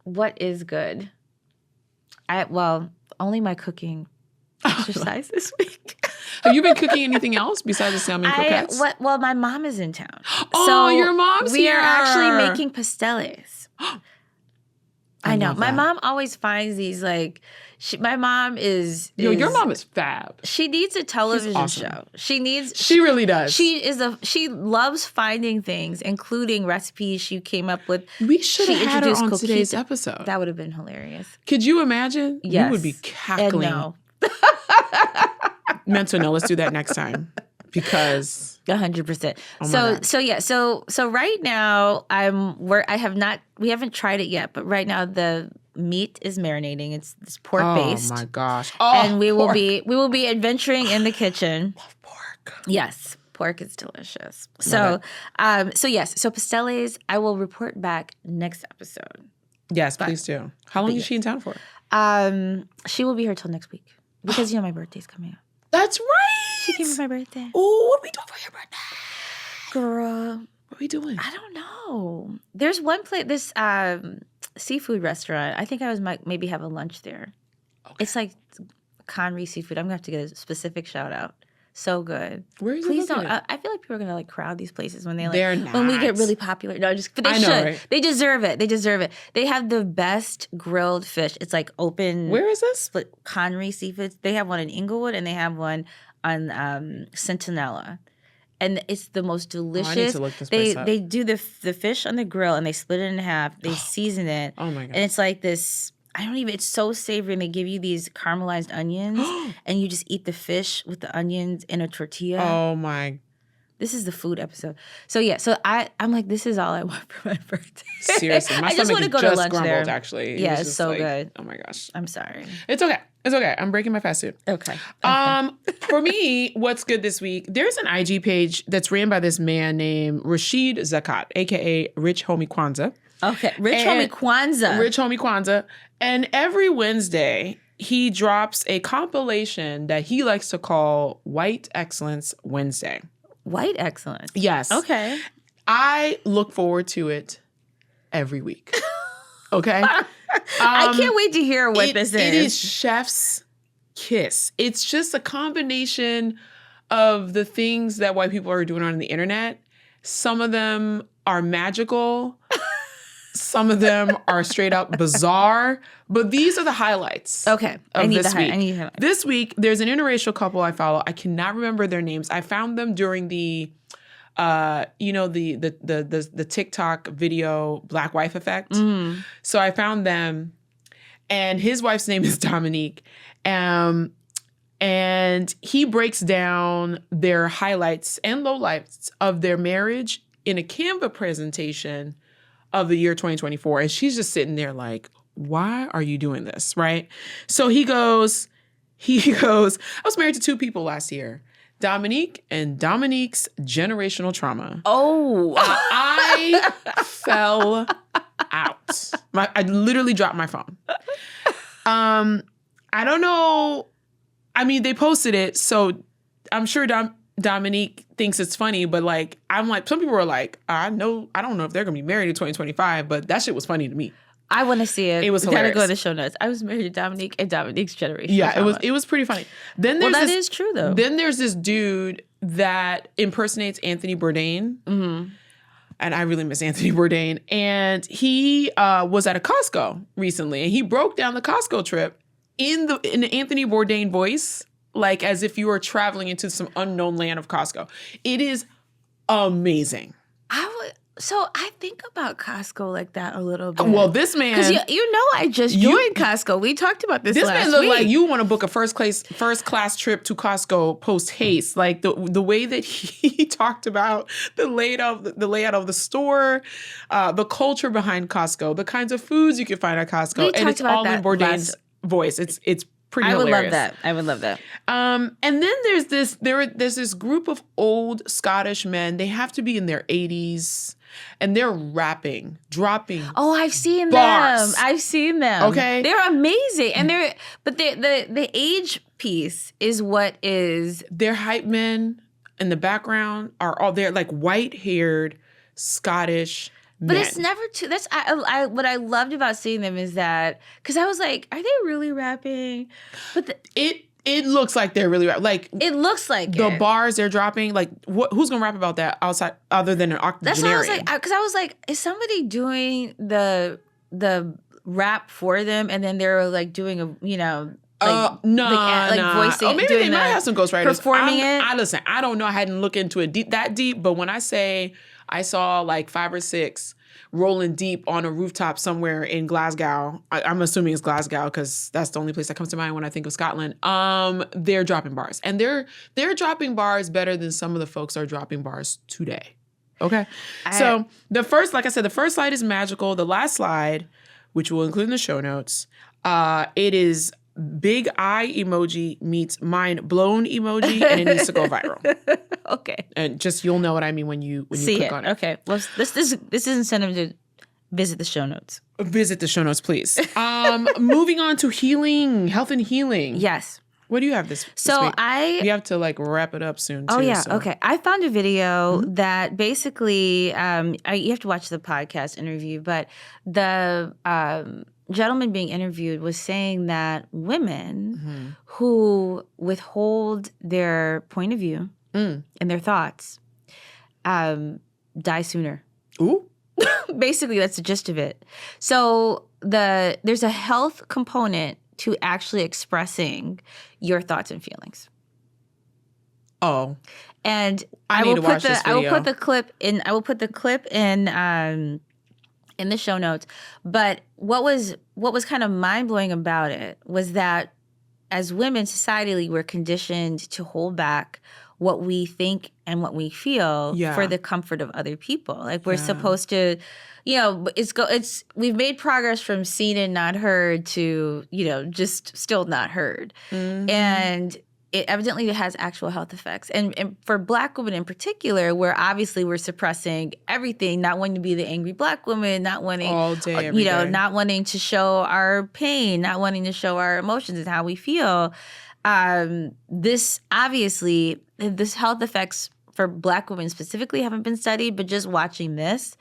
Speaker 1: What is good? Only my cooking exercise this week.
Speaker 2: Have you been cooking anything else besides the salmon croquettes?
Speaker 1: Well, my mom is in town.
Speaker 2: Oh, your mom's here.
Speaker 1: We are actually making pasteles. I know. My mom always finds these my mom is
Speaker 2: your mom is fab.
Speaker 1: She needs a television show. She
Speaker 2: really does.
Speaker 1: She loves finding things, including recipes she came up with.
Speaker 2: We should have had her on today's episode.
Speaker 1: That would have been hilarious.
Speaker 2: Could you imagine?
Speaker 1: Yes.
Speaker 2: You would be cackling.
Speaker 1: And no.
Speaker 2: Mental no, let's do that next time. Because
Speaker 1: 100%. So right now we haven't tried it yet, but right now the meat is marinating. It's pork based.
Speaker 2: Oh my gosh.
Speaker 1: And we will be adventuring in the kitchen.
Speaker 2: Love pork.
Speaker 1: Yes. Pork is delicious. So pasteles, I will report back next episode.
Speaker 2: Yes, please do. How long is she in town for?
Speaker 1: She will be here till next week because my birthday's coming up.
Speaker 2: That's right.
Speaker 1: She came for my birthday.
Speaker 2: Oh, what are we doing for your birthday?
Speaker 1: Girl,
Speaker 2: What are we doing?
Speaker 1: I don't know. There's one place, this seafood restaurant. I think I was maybe having lunch there. Okay. It's like Conry Seafood. I'm going to have to get a specific shout out. So good.
Speaker 2: Where is
Speaker 1: Please
Speaker 2: it
Speaker 1: don't.
Speaker 2: located?
Speaker 1: I feel like people are going to like crowd these places when they
Speaker 2: They're not.
Speaker 1: when we get really popular. No, but they should. Right? They deserve it. They deserve it. They have the best grilled fish. It's like open.
Speaker 2: Where is this?
Speaker 1: Split Conry Seafood. They have one in Inglewood and they have one on Centinela. And it's the most delicious.
Speaker 2: I need to look this place up.
Speaker 1: They do the fish on the grill and they split it in half. They season it.
Speaker 2: Oh my God.
Speaker 1: And it's like this. It's so savory, and they give you these caramelized onions, and you just eat the fish with the onions in a tortilla.
Speaker 2: Oh my.
Speaker 1: This is the food episode. So yeah, I'm like, this is all I want for my birthday.
Speaker 2: Seriously, my
Speaker 1: I just want to go to lunch
Speaker 2: grumbled,
Speaker 1: there.
Speaker 2: Actually.
Speaker 1: Yeah, it's so good.
Speaker 2: Oh my gosh.
Speaker 1: I'm sorry.
Speaker 2: It's okay. It's okay. I'm breaking my fast food.
Speaker 1: Okay.
Speaker 2: For me, what's good this week? There's an IG page that's ran by this man named Rashid Zakat, aka Rich Homie Kwanzaa.
Speaker 1: Okay, Rich Homie
Speaker 2: Kwanzaa. And every Wednesday, he drops a compilation that he likes to call White Excellence Wednesday.
Speaker 1: White Excellence?
Speaker 2: Yes.
Speaker 1: Okay.
Speaker 2: I look forward to it every week. Okay?
Speaker 1: I can't wait to hear what this is.
Speaker 2: It is chef's kiss. It's just a combination of the things that white people are doing on the internet. Some of them are magical. Some of them are straight up bizarre, but these are the highlights.
Speaker 1: Okay,
Speaker 2: I need the This week, there's an interracial couple I follow. I cannot remember their names. I found them during the, the TikTok video Black Wife Effect. Mm. So I found them, and his wife's name is Dominique, and he breaks down their highlights and lowlights of their marriage in a Canva presentation of the year 2024. And she's just sitting there like, why are you doing this? Right? So he goes, I was married to two people last year, Dominique and Dominique's generational trauma.
Speaker 1: Oh,
Speaker 2: I fell out. I literally dropped my phone. I don't know. I mean, they posted it, so I'm sure Dominique thinks it's funny, but like, I'm like, some people are like, I don't know if they're gonna be married in 2025, but that shit was funny to me.
Speaker 1: I want to see it.
Speaker 2: It was hilarious.
Speaker 1: Gotta go to the show notes. I was married to Dominique and Dominique's generation.
Speaker 2: Yeah, it was pretty funny. Then there's
Speaker 1: that is true though.
Speaker 2: Then there's this dude that impersonates Anthony Bourdain. Mm-hmm. And I really miss Anthony Bourdain. And he was at a Costco recently, and he broke down the Costco trip in the Anthony Bourdain voice, like as if you were traveling into some unknown land of Costco. It is amazing.
Speaker 1: So I think about Costco like that a little bit.
Speaker 2: Well, this man,
Speaker 1: because you know, I just joined Costco. We talked about this.
Speaker 2: This
Speaker 1: last
Speaker 2: man looked
Speaker 1: week.
Speaker 2: like you want to book a first class trip to Costco post haste. Like the way that he talked about the layout of the store, the culture behind Costco, the kinds of foods you can find at Costco, and it's all in Bourdain's voice. It's pretty hilarious.
Speaker 1: I would love that.
Speaker 2: And then there's this group of old Scottish men. They have to be in their 80s. And they're dropping.
Speaker 1: Oh, I've seen
Speaker 2: bars.
Speaker 1: them. I've seen them.
Speaker 2: Okay,
Speaker 1: they're amazing, and the age piece is what is.
Speaker 2: Their hype men in the background are all there, like white-haired Scottish men.
Speaker 1: But it's never too. That's what I loved about seeing them is that because I was like, are they really rapping? But
Speaker 2: It looks like they're really like.
Speaker 1: It looks like
Speaker 2: the bars they're dropping. Like, who's gonna rap about that outside other than an octogenarian?
Speaker 1: That's what I was like. Because I was like, is somebody doing the rap for them, and then they're like doing a
Speaker 2: no,
Speaker 1: voicing.
Speaker 2: Or maybe they might have some ghostwriters
Speaker 1: performing it.
Speaker 2: Listen, I don't know. I hadn't looked into it that deep. But when I say I saw like 5 or 6 rolling deep on a rooftop somewhere in Glasgow. I'm assuming it's Glasgow because that's the only place that comes to mind when I think of Scotland. They're dropping bars. And they're dropping bars better than some of the folks are dropping bars today. Okay? So the first slide is magical. The last slide, which we'll include in the show notes, it is big eye emoji meets mind blown emoji, and it needs to go viral.
Speaker 1: Okay.
Speaker 2: And just you'll know what I mean when you click on it.
Speaker 1: Okay. Well, this is incentive to visit the show notes.
Speaker 2: Visit the show notes, please. Moving on to healing, health and healing.
Speaker 1: Yes.
Speaker 2: What do you have this
Speaker 1: So
Speaker 2: week? You have to like wrap it up soon, too.
Speaker 1: Oh, yeah.
Speaker 2: So.
Speaker 1: Okay. I found a video that basically, you have to watch the podcast interview, but the gentleman being interviewed was saying that women who withhold their point of view and their thoughts die sooner.
Speaker 2: Ooh.
Speaker 1: Basically, that's the gist of it. So there's a health component to actually expressing your thoughts and feelings.
Speaker 2: Oh.
Speaker 1: And
Speaker 2: I will put
Speaker 1: the clip in in the show notes. But what was kind of mind-blowing about it was that as women societally, we're conditioned to hold back what we think and what we feel for the comfort of other people. Like we're supposed to, we've made progress from seen and not heard to, just still not heard. And it evidently has actual health effects. And for Black women in particular, where obviously we're suppressing everything, not wanting to be the angry Black woman, not wanting
Speaker 2: all day, every day.
Speaker 1: Not wanting to show our pain, not wanting to show our emotions and how we feel. This health effects for Black women specifically haven't been studied, but just watching this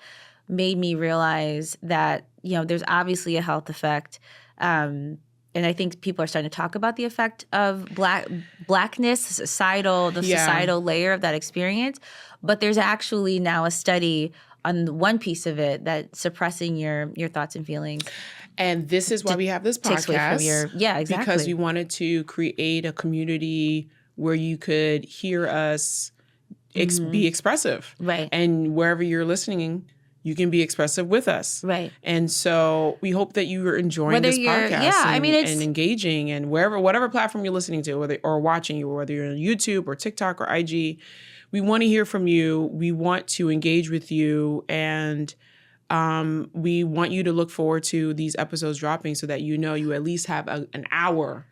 Speaker 1: made me realize that, there's obviously a health effect. And I think people are starting to talk about the effect of Blackness, the societal layer of that experience. But there's actually now a study on one piece of it that suppressing your thoughts and feelings.
Speaker 2: And this is why we have this podcast.
Speaker 1: Takes away from exactly.
Speaker 2: Because we wanted to create a community where you could hear us be expressive.
Speaker 1: Right.
Speaker 2: And wherever you're listening, you can be expressive with us.
Speaker 1: Right.
Speaker 2: And so we hope that you are enjoying this podcast and engaging, and whatever platform you're listening to, whether you're on YouTube or TikTok or IG, we want to hear from you. We want to engage with you, and we want you to look forward to these episodes dropping so that you at least have an hour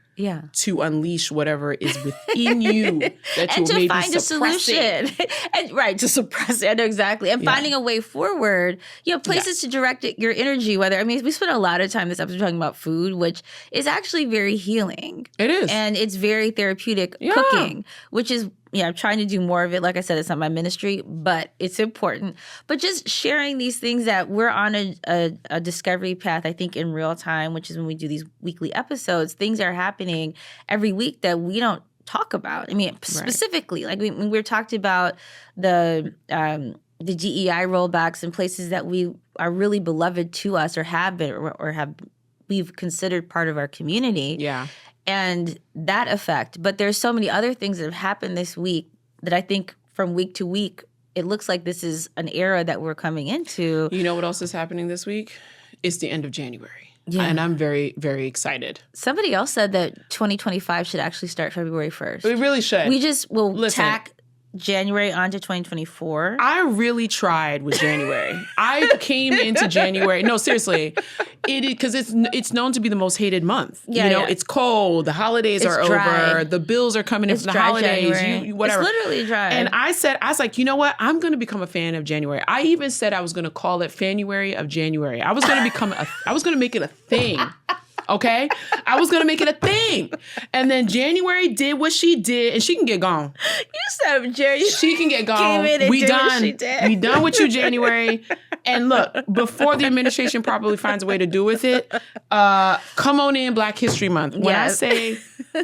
Speaker 2: to unleash whatever is within you that you'll maybe
Speaker 1: find a solution. To suppress it. I know exactly. And finding a way forward, places to direct your energy, we spent a lot of time this episode talking about food, which is actually very healing.
Speaker 2: It is.
Speaker 1: And it's very therapeutic cooking, which is, I'm trying to do more of it. Like I said, it's not my ministry, but it's important. But just sharing these things that we're on a discovery path, I think, in real time, which is when we do these weekly episodes, things are happening every week that we don't talk about. Specifically, like when we're talked about the DEI rollbacks in places that we are really beloved to us or have been or we've considered part of our community.
Speaker 2: Yeah.
Speaker 1: And that effect. But there's so many other things that have happened this week that I think from week to week, it looks like this is an era that we're coming into.
Speaker 2: You know what else is happening this week? It's the end of January.
Speaker 1: Yeah.
Speaker 2: And I'm very, very excited.
Speaker 1: Somebody else said that 2025 should actually start February 1st.
Speaker 2: We really should.
Speaker 1: We just will tack January onto 2024.
Speaker 2: I really tried with January. I came into January. No, seriously, because it's known to be the most hated month. It's cold. The holidays are
Speaker 1: dry.
Speaker 2: over. The bills are coming in for the holidays. Whatever.
Speaker 1: It's literally dry.
Speaker 2: And I was like, you know what? I'm going to become a fan of January. I even said I was going to call it Fanuary of January. I was going to make it a thing. Okay? I was going to make it a thing. And then January did what she did, and she can get gone.
Speaker 1: You said January.
Speaker 2: She can get gone. We done. We done with you, January. And look, before the administration properly finds a way to do with it, come on in Black History Month. When I say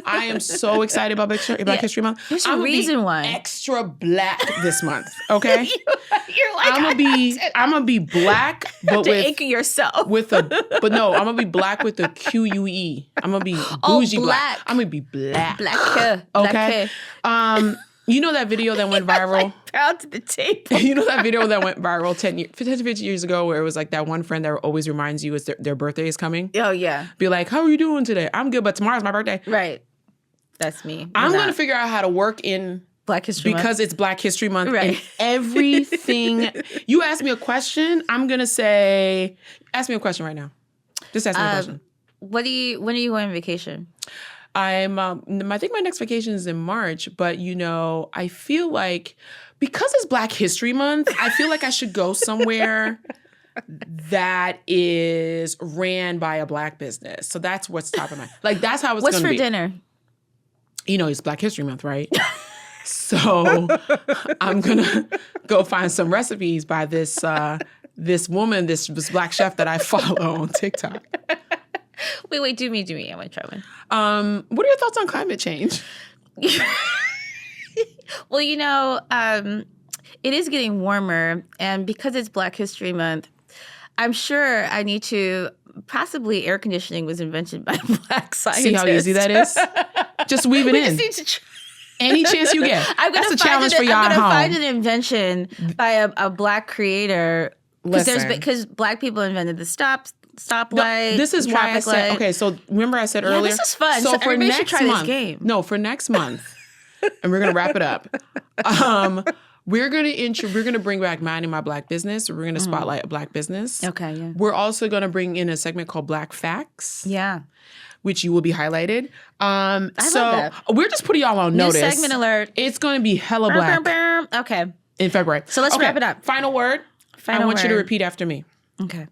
Speaker 2: I am so excited about Black History Month,
Speaker 1: there's a reason why.
Speaker 2: Extra Black this month, okay?
Speaker 1: You're like,
Speaker 2: I'm gonna be Black, but with
Speaker 1: anchor yourself.
Speaker 2: I'm gonna be Black with the QUE. I'm gonna be bougie Black. I'm gonna be Black. Okay. You know that video that went viral?
Speaker 1: Like proud to the table.
Speaker 2: You know that video that went viral 10 to 50 years ago where it was like that one friend that always reminds you their birthday is coming?
Speaker 1: Oh, yeah.
Speaker 2: Be like, how are you doing today? I'm good, but tomorrow's my birthday.
Speaker 1: Right. That's me.
Speaker 2: I'm going to figure out how to work in
Speaker 1: Black History Month.
Speaker 2: Because it's Black History Month.
Speaker 1: Right.
Speaker 2: And everything. You ask me a question, I'm going to say, ask me a question right now. Just ask me a question.
Speaker 1: When are you going on vacation?
Speaker 2: I think my next vacation is in March, but I feel like because it's Black History Month, I feel like I should go somewhere that is ran by a Black business. So that's what's top of mind. Like that's how it's going to be.
Speaker 1: What's for dinner?
Speaker 2: you know, it's Black History Month, right? So I'm going to go find some recipes by this woman, this Black chef that I follow on TikTok.
Speaker 1: Wait, do me. I want to try one.
Speaker 2: What are your thoughts on climate change?
Speaker 1: Well, you know, it is getting warmer, and because it's Black History Month, I'm sure I need to, possibly air conditioning was invented by Black scientists.
Speaker 2: See how easy that is? Just weave it in.
Speaker 1: Just need to
Speaker 2: any chance you get. That's a challenge for y'all at home.
Speaker 1: I'm going to find an invention by a Black creator. Because Black people invented the stoplight.
Speaker 2: No, this is why I said, okay, so remember I said earlier?
Speaker 1: This is fun.
Speaker 2: So for next
Speaker 1: should try
Speaker 2: month,
Speaker 1: this game.
Speaker 2: No, for next month, and we're going to wrap it up. We're gonna bring back Minding My Black Business. We're gonna spotlight a Black business.
Speaker 1: Okay, yeah.
Speaker 2: We're also gonna bring in a segment called Black Facts.
Speaker 1: Yeah.
Speaker 2: Which you will be highlighted.
Speaker 1: I love that.
Speaker 2: We're just putting y'all on notice.
Speaker 1: New segment alert.
Speaker 2: It's gonna be hella Black.
Speaker 1: Okay.
Speaker 2: In February.
Speaker 1: So let's wrap it up.
Speaker 2: Final word. I want you to repeat after me.
Speaker 1: Okay.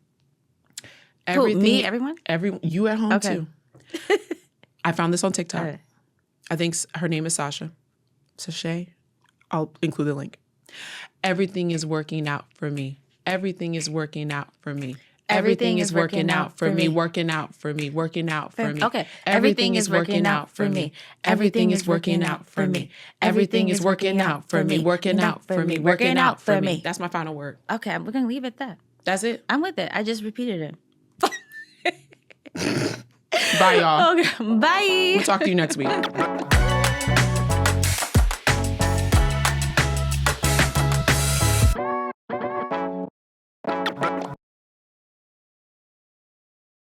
Speaker 2: Everything,
Speaker 1: me, everyone?
Speaker 2: You at home too. I found this on TikTok.
Speaker 1: Right.
Speaker 2: I think her name is Sasha. Sashay. I'll include the link. Everything is working out for me. Everything is working out for me. Everything is working out for me. Working out for me. Working out for me.
Speaker 1: Okay.
Speaker 2: Everything is working out for me. Everything is working out for me. Everything is working out for me. Working out for me. Working out for me. That's my final word.
Speaker 1: Okay, we're gonna leave it at that.
Speaker 2: That's it.
Speaker 1: I'm with it. I just repeated it.
Speaker 2: Bye, y'all.
Speaker 1: Okay. Bye.
Speaker 2: We'll talk to you next week.